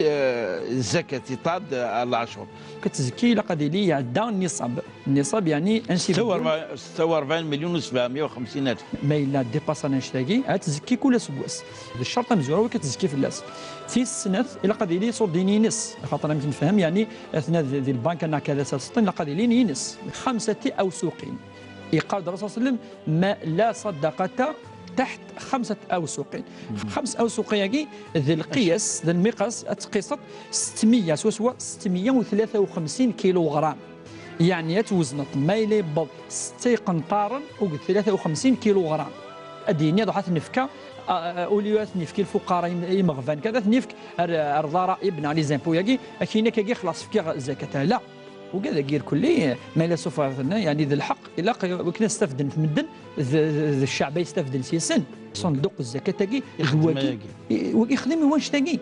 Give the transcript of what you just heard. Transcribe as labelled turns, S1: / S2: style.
S1: الزكاة تعد العشر
S2: كتزكي إلا قضي عدا النصاب يعني انسي
S1: 46 مليون و750 الف.
S2: ما إلا ديباسانا نشتاكي تزكي كل سبواس الشرطة مزوره وكتزكي في اللاس في السنة إلا قضي لي صور ديني نص خاطر يمكن نفهم يعني اثناء ذي البنك انا كذا سلسطين إلا قضي لي نص 5 أوسق. يقال الرسول صلى الله عليه وسلم ما لا صدقة تحت 5 أوسق. 5 أوسق ياكي ذي القياس ذي المقاس تقيسط 600 سوا 653 كيلوغرام يعني توزنت ما يلي بض 6 قنطارا و 53 كيلوغرام اديني ضحات نفكا اوليوات نفكي الفقراء يمغفان كذا نفك الضرائب على لي زامبو ياكي كاين كي خلاص فكي الزكاه لا وكذا غير كلي ما لا سوف يعني ذا الحق الا كنا نستفدن في مدن الشعب يستفدن سياسا صندوق الزكاه تاكي ويخدم واش تاكي